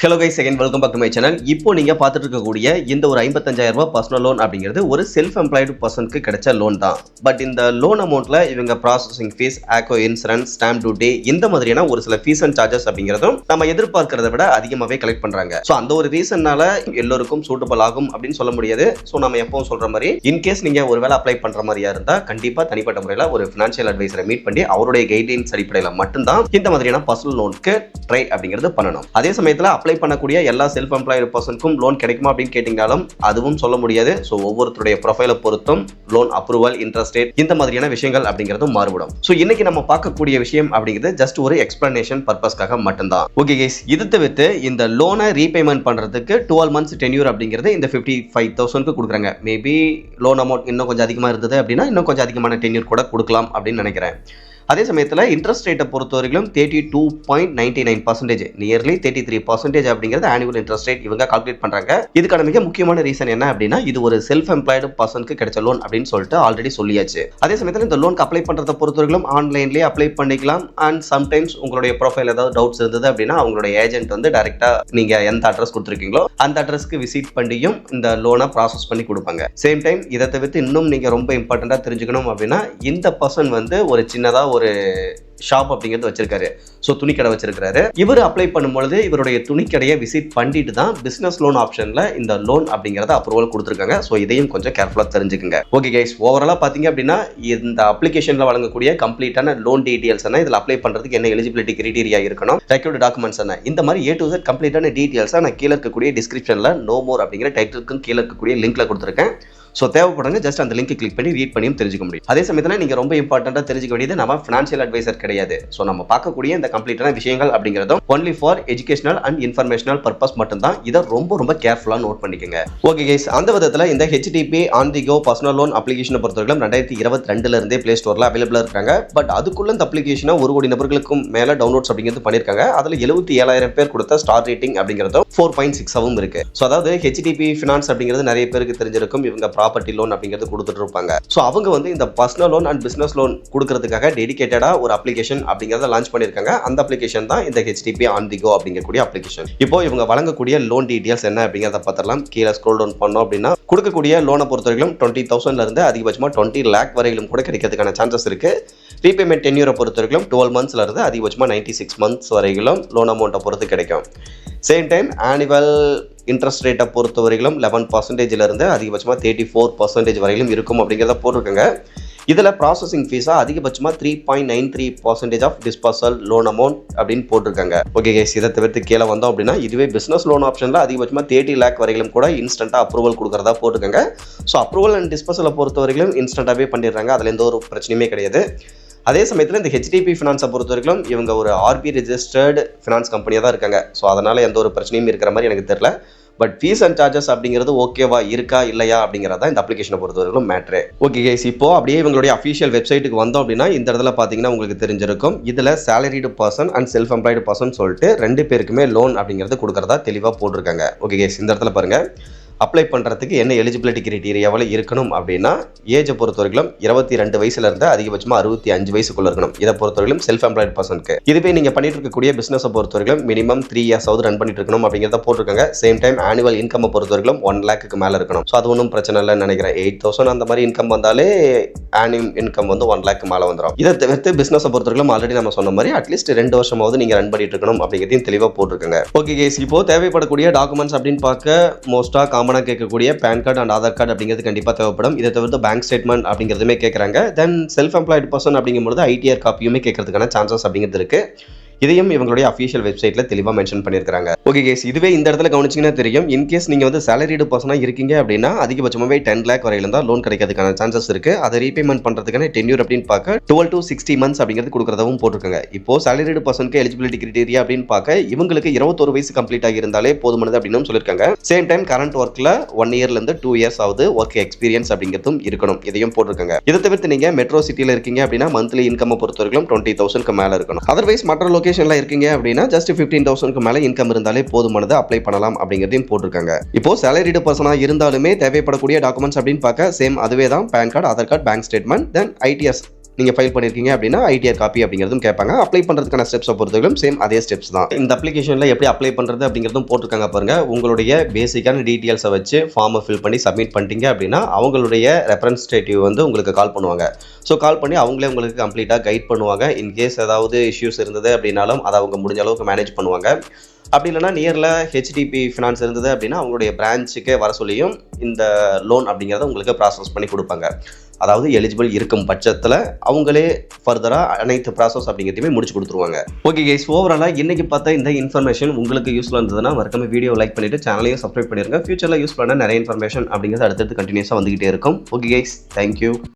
Hello guys, second welcome back to my channel. இப்போ நீங்க பார்த்துட்டு இருக்கக்கூடிய இந்த ஒரு 55,000 ரூபாய் பர்சனல் லோன் அப்படிங்கிறது ஒரு செல்ஃப் எம்ப்ளாய்டு பர்சனுக்கு கிடைச்ச லோன் தான். பட் இந்த லோன் அமௌண்ட்ல இவங்க processing fees, ஆக்கோ insurance, stamp duty இந்த மாதிரியான ஒரு சில ஃபீஸ் அண்ட் சார்ஜஸ் அப்படிங்கிறதும் நம்ம எதிர்பார்க்கிறத விட அதிகமாகவே கலெக்ட் பண்றாங்க. ஸோ அந்த ஒரு ரீசன்னால எல்லோருக்கும் சூட்டபிள் ஆகும் அப்படின்னு சொல்ல முடியாது. ஸோ நம்ம எப்பவும் சொல்ற மாதிரி இன்கேஸ் நீங்க ஒருவேளை அப்ளை பண்ற மாதிரியா இருந்தா கண்டிப்பா தனிப்பட்ட முறையில் ஒரு ஃபினான்ஷியல் அட்வைசரை மீட் பண்ணி அவருடைய கைட்லைன்ஸ் அடிப்படையில் மட்டும்தான் இந்த மாதிரியான பர்சனல் லோனுக்கு ட்ரை அப்படிங்கிறது பண்ணணும். அதே சமயத்தில் அப்ளை பண்ணக்கூடிய எல்லா செல்ஃப் எம்ப்ளாய்டு பர்சனுக்கும் லோன் கிடைக்குமா அப்படின்னு கேட்டீங்கனாலும் அதுவும் சொல்ல முடியாது. ஸோ ஒவ்வொருத்தருடைய ப்ரொஃபைலை பொறுத்தும் லோன் அப்ரூவல், இன்ட்ரெஸ்ட் ரேட் இந்த மாதிரியான விஷயங்கள் அப்படிங்கிறதும் மாறுபடும். ஸோ இன்னைக்கு நம்ம பார்க்கக்கூடிய விஷயம் அப்படிங்கிறது ஜஸ்ட் ஒரு எக்ஸ்பிளனேஷன் பர்பஸ்க்காக மட்டும்தான். ஓகே கைஸ், இது தவிர்த்து இந்த லோனை ரீபேமெண்ட் பண்றதுக்கு 12 months டென்யூர் அப்படிங்கிறது இந்த 55,000க்கு கொடுக்குறாங்க. மேபி லோன் அமௌண்ட் இன்னும் கொஞ்சம் அதிகமாக இருந்தது அப்படின்னா இன்னும் கொஞ்சம் அதிகமான டென்யூர் கூட கொடுக்கலாம் அப்படின்னு நினைக்கிறேன். அதே சமயத்தில் இன்ட்ரெஸ்ட் ரேட்டை பொறுத்தவரைக்கும் 32.99%, நியர்லி 33% அப்படிங்கிறது ஆனுவல் இன்ட்ரெஸ்ட் ரேட் இவங்க கால்குலேட் பண்றாங்க. இதுக்கான மிக முக்கியமான ரீசன் என்ன அப்படின்னா இது ஒரு செல்ஃப் எம்ப்ளாய்டு பர்சனுக்கு கிடைச்ச லோன் அப்படின்னு சொல்லிட்டு ஆல்ரெடி சொல்லியாச்சு. அதே சமயத்தில் இந்த லோனுக்கு அப்ளை பண்றதை பொறுத்தவரைக்கும் ஆன்லைன்லேயே அப்ளை பண்ணிக்கலாம். அண்ட் சம்டைம்ஸ் உங்களுடைய ப்ரொஃபைல் ஏதாவது டவுட்ஸ் இருந்தது அப்படின்னா அவங்களுடைய ஏஜென்ட் வந்து டைரக்டா நீங்க எந்த அட்ரஸ் கொடுத்துருக்கீங்களோ அந்த அட்ரஸ்க்கு விசிட் பண்ணியும் இந்த லோனை ப்ராசஸ் பண்ணி கொடுப்பாங்க. சேம் டைம் இதை தவிர்த்து இன்னும் நீங்க ரொம்ப இம்பார்ட்டண்டா தெரிஞ்சுக்கணும் அப்படின்னா இந்த பர்சன் வந்து ஒரு சின்னதா ஒரு ஷாப் அப்படிங்கிறது வச்சிருக்காரு. ஸோ துணிக்கடை வச்சிருக்காரு. இவர் அப்ளை பண்ணும்பொழுது இவருடைய துணிக்கடையை விசிட் பண்ணிட்டு தான் பிசினஸ் லோன் ஆப்ஷன்ல இந்த லோன் அப்படிங்கிறத அப்ரூவல் கொடுத்துருக்காங்க. ஸோ இதையும் கொஞ்சம் கேர்ஃபுல்லா தெரிஞ்சுக்கங்க. ஓகே கைஸ், ஓவராலா பாத்தீங்க அப்படின்னா இந்த அப்ளிகேஷன்ல வழங்கக்கூடிய கம்ப்ளீட்டான லோன் டீடைல்ஸ் என்ன, இதுல அப்ளை பண்றதுக்கு என்ன எலிஜிபிலிட்டி கிரைட்டீரியா இருக்கணும், ரெக்வயர்டு டாக்குமெண்ட்ஸ் என்ன, இந்த மாதிரி A to Z கம்ப்ளீட்டான டீடைல்ஸா நான் கீழே இருக்கக்கூடிய டிஸ்கிரிப்ஷன்ல நோ மோர் அப்படிங்கிற டைட்டிலுக்கும் கீழே இருக்கக்கூடிய லிங்க்ல கொடுத்துருக்கேன். ஸோ தேவைப்படுங்க ஜஸ்ட் அந்த லிங்க் கிளிக் பண்ணி ரீட் பண்ணியும் தெரிஞ்சுக்க முடியும். அதே சமயத்தில் நீங்கள் ரொம்ப இம்பார்ட்டண்ட்டாக தெரிஞ்சுக்க வேண்டியது நம்ம ஃபினான்ஷியல் அட்வைசர் கிடையாது. ஸோ நம்ம பார்க்கக்கூடிய இந்த கம்ப்ளீட்டான விஷயங்கள் அப்படிங்கிறதும் only for educational and informational purpose மட்டும்தான். இதை ரொம்ப ரொம்ப கேர்ஃபுல்லாக நோட் பண்ணிக்கோங்க. ஓகே கைஸ், அந்த விதத்தில் இந்த HDP on the go personal loan அப்ளிகேஷனை பொறுத்தவரைக்கும் 2022 இருந்தே பிளே ஸ்டோரில் அவைலபிளாக இருக்காங்க. பட் அதுக்குள்ள இந்த அப்ளிகேஷனை 1 கோடி நபர்களுக்கும் மேலே டவுன்லோட்ஸ் அப்படிங்கிறது பண்ணியிருக்காங்க. அதில் 77,000 பேர் கொடுத்த ஸ்டார் ரேட்டிங் அப்படிங்கிறதும் 4.6 இருக்கு. ஸோ அதாவது HDP ஃபினான்ஸ் அப்படிங்கிறது நிறைய பேருக்கு தெரிஞ்சிருக்கும். இவங்க ப்ராப்பர்ட்டி லோன் அப்படிங்கிறது கொடுத்துட்டு இருப்பாங்க. ஸோ அவங்க வந்து இந்த personal loan and business loan கொடுக்கறதுக்காக டெடிகேட்டடா ஒரு அப்ளிகேஷன் அப்படிங்கிறத லான்ச் பண்ணியிருக்காங்க. அந்த அப்ளிகேஷன் தான் இந்த HDP ஆன் தி கோ அப்படிங்கக்கூடிய அப்ளிகேஷன். இப்போ இவங்க வழங்கக்கூடிய லோன் டீடைல்ஸ் என்ன அப்படிங்கிறத பார்த்துடலாம். கீழே ஸ்க்ரோல் டவுன் பண்ணோம் அப்படின்னா கொடுக்கக்கூடிய லோனை பொறுத்தவரைக்கும் 20,000 இருந்து அதிகபட்சமாக 20 lakh வரையிலும் கூட கிடைக்கிறதுக்கான சான்சஸ் இருக்கு. ரீபேமெண்ட் டென்யூரை பொறுத்தவரைக்கும் 12 months இருந்து அதிகபட்சமாக 96 months வரையிலும் லோன் அமௌண்ட்டை பொறுத்து கிடைக்கும். சேம் டைம் ஆனுவல் இன்ட்ரெஸ்ட் ரேட்டை பொறுத்தவரைக்கும் 11% இருந்து அதிகபட்சமாக 34% வரையிலும் இருக்கும் அப்படிங்கிறத போட்டிருக்காங்க. இதில் ப்ராசஸிங் ஃபீஸாக அதிகபட்சமாக 3.93% ஆஃப் டிஸ்பர்சல் லோன் அமௌண்ட் அப்படின்னு போட்டிருக்காங்க. ஓகே கைஸ், இதை தவிர்த்து கீழே வந்தோம் அப்படின்னா இதுவே பிஸ்னஸ் லோன் ஆப்ஷனில் அதிகபட்சமாக 30 lakh வரையிலும் கூட இன்ஸ்டன்ட்டாக அப்ரூவல் கொடுக்குறதா போட்டிருக்காங்க. ஸோ அப்ரூவல் அண்ட் டிஸ்பர்சலை பொறுத்தவரைக்கும் இன்ஸ்டன்ட்டாகவே பண்ணிடுறாங்க. அதில் எந்த ஒரு பிரச்சனையுமே கிடையாது. அதே சமயத்தில் இந்த HDP ஃபினான்ஸை பொறுத்தவரைக்கும் இவங்க ஒரு RB ரெஜிஸ்டர்டு ஃபினான்ஸ் கம்பெனியாக தான் இருக்காங்க. ஸோ அதனால் எந்த ஒரு பிரச்சனையும் இருக்கிற மாதிரி எனக்கு தெரியல. பட் ஃபீஸ் அண்ட் சார்ஜஸ் அப்படிங்கிறது ஓகேவா இருக்கா இல்லையா அப்படிங்கிறதா இந்த அப்ளிகேஷனை பொறுத்தவரைக்கும் மேட்ரு. ஓகே கைஸ், இப்போ அப்படியே இவங்களுடைய அஃபிஷியல் வெப்சைட்டுக்கு வந்தோம் அப்படின்னா இந்த இடத்துல பார்த்தீங்கன்னா உங்களுக்கு தெரிஞ்சிருக்கும். இதில் salaried person and self employed person சொல்லிட்டு 2 பேருக்குமே லோன் அப்படிங்கிறது கொடுக்குறதா தெளிவாக போட்டிருக்காங்க. ஓகே கைஸ், இந்த இடத்துல பாருங்க அப்ளை பண்ணுறதுக்கு என்ன எலிஜிபிலிட்டி கிரைட்டீரியாவில் இருக்கணும் அப்படின்னா ஏஜை பொறுத்தவரைக்கும் 22 வயசுல இருந்து அதிகபட்சமாக 65 வயசுக்குள்ள இருக்கணும். இதை பொறுத்தவரைக்கும் செல்ஃப் எம்ப்ளாய்டு பர்சனுக்கு. இதுவே நீங்கள் பண்ணிட்டு இருக்கக்கூடிய பிசினஸை பொறுத்தவரைக்கும் மினிமம் 3 years ரன் பண்ணிட்டு இருக்கணும் அப்படிங்கிறத போட்டிருக்காங்க. சேம் டைம் ஆனுவல் இன்கம் பொறுத்தவரைக்கும் 1 lakh மேலே இருக்கணும். ஸோ அது ஒன்றும் பிரச்சனை இல்லைன்னு நினைக்கிறேன். 8,000 அந்த மாதிரி இன்கம் வந்தாலே ஆனுவல் இன்கம் வந்து 1 lakh மேலே வந்துடும். இதை தவிர்த்து பிசினஸை பொறுத்தவரைக்கும் ஆல்ரெடி நம்ம சொன்ன மாதிரி அட்லீஸ்ட் 2 வருஷமாவது நீங்கள் ரன் பண்ணிட்டு இருக்கணும் அப்படிங்கிறதையும் தெளிவாக போட்டிருக்காங்க. ஓகே கேஸ், இப்போ தேவைப்படக்கூடிய டாக்குமெண்ட்ஸ் அப்படின்னு பார்க்க மோஸ்ட்டாக கேட்கக்கூடிய PAN card and Aadhaar card அப்படிங்கிறது கண்டிப்பாக தேவைப்படும். இதை தவிர்த்து பேங்க் ஸ்டேட்மெண்ட் அப்படிங்கிறதுமே கேட்குறாங்க. தென் செல்ஃப் எம்ப்ளாய்டு பர்சன் அப்படிங்கும்போது ITR காப்பியுமே கேட்கறதுக்கான சான்சஸ் அப்படிங்கிறது இருக்கு. இதையும் இவங்களுடைய அஃபிஷியல் வெப்சைட்ல தெளிவாக மென்ஷன் பண்ணியிருக்காங்க. ஓகே கேஸ், இதுவே இந்த இடத்துல கவனிச்சிங்கன்னா தெரியும். இன்கேஸ் நீங்கள் வந்து சேலரிடு பர்சனாக இருக்கீங்க அப்படின்னா அதிகபட்சமாகவே 10 lakh வரையிலும் தான் லோன் கிடைக்கிறதுக்கான சான்சஸ் இருக்கு. அதை ரீபேமெண்ட் பண்ணுறதுக்கான டென்யூர் அப்படின்னு பார்க்க 12 to 60 months அப்படிங்கிறது கொடுக்குறதாவும் போட்டிருக்காங்க. இப்போ சேலரிடு பர்சனுக்கு எலிஜிபிலிட்டி கிரைட்டீரியா அப்படின்னு பார்க்க இவங்களுக்கு 21 வயசு கம்ப்ளீட் ஆகி இருந்தாலே போதுமானது அப்படின்னு சொல்லியிருக்காங்க. சேம் டைம் கரண்ட் ஒர்க்கில் 1 year இருந்து 2 years ஆகுது ஒர்க் எக்ஸ்பீரியன்ஸ் அப்படிங்கிறதும் இருக்கணும். இதையும் போட்டிருக்காங்க. இதை தவிர்த்து நீங்கள் மெட்ரோ சிட்டியில் இருக்கீங்க அப்படின்னா மந்த்லி இன்கம் பொறுத்தவரைக்கும் 20,000க்கு மேலே இருக்கணும். அதர்வைஸ் மற்ற லொகேஷன்ல இருக்கீங்க அப்படின்னா ஜஸ்ட் 15,000க்கு மேல இன்கம் இருந்தாலே போதுமானது அப்ளை பண்ணலாம் அப்படிங்கிறதையும் போட்டிருக்காங்க. இப்போ சேலரிடு பர்சனா இருந்தாலுமே தேவைப்படக்கூடிய டாக்குமெண்ட்ஸ் அப்படின்னு பார்க்க சேம் அதுவே தான் pan card, Aadhaar card, bank statement, then ITS நீங்கள் ஃபைல் பண்ணியிருக்கீங்க அப்படின்னா ஐடிஆர் காப்பி அப்படிங்கிறதும் கேட்பாங்க. அப்ளை பண்ணுறதுக்கான ஸ்டெப்ஸை பொறுத்தவரைக்கும் சேம் அதே ஸ்டெப்ஸ் தான். இந்த அப்ளிகேஷனில் எப்படி அப்ளை பண்ணுறது அப்படிங்கிறதும் போட்டிருக்காங்க பாருங்கள். உங்களுடைய பேசிக்கான டீட்டெயில்ஸை வச்சு ஃபார்மை ஃபில் பண்ணி சப்மிட் பண்ணிட்டீங்க அப்படின்னா அவங்களுடைய ரெப்ரசன்டேட்டிவ் வந்து உங்களுக்கு கால் பண்ணுவாங்க. ஸோ கால் பண்ணி அவங்களே உங்களுக்கு கம்ப்ளீட்டாக கைட் பண்ணுவாங்க. இன்கேஸ் ஏதாவது இஷ்யூஸ் இருந்தது அப்படின்னாலும் அதை அவங்க முடிஞ்ச அளவுக்கு மேனேஜ் பண்ணுவாங்க. அப்படி இல்லைனா நியரில் ஹெச்டிபி ஃபினான்ஸ் இருந்தது அப்படின்னா அவங்களுடைய பிரான்ச்சுக்கே வர சொல்லியும் இந்த லோன் அப்படிங்கிறத உங்களுக்கு ப்ராசஸ் பண்ணி கொடுப்பாங்க. அதாவது எலிஜிபிள் இருக்கும் பட்சத்தில் அவங்களே ஃபர்தராக அனைத்து ப்ராசஸ் அப்படிங்கிறதையுமே முடிச்சு கொடுத்துருவாங்க. ஓகே கைஸ், ஓவராலாக இன்றைக்கி பார்த்தா இந்த இன்ஃபர்மேஷன் உங்களுக்கு யூஸ்ஃபுல்லாக இருந்ததுன்னா மறக்காம வீடியோ லைக் பண்ணிவிட்டு சேனலையும் சப்ஸ்கிரைப் பண்ணிடுங்க. ஃபியூச்சரில் யூஸ்ஃபுல்லான நிறைய இன்ஃபர்மேஷன் அப்படிங்கிறது அடுத்தடுத்து கண்டினியூஸாக வந்துகிட்டே இருக்கும். Okay guys, thank you.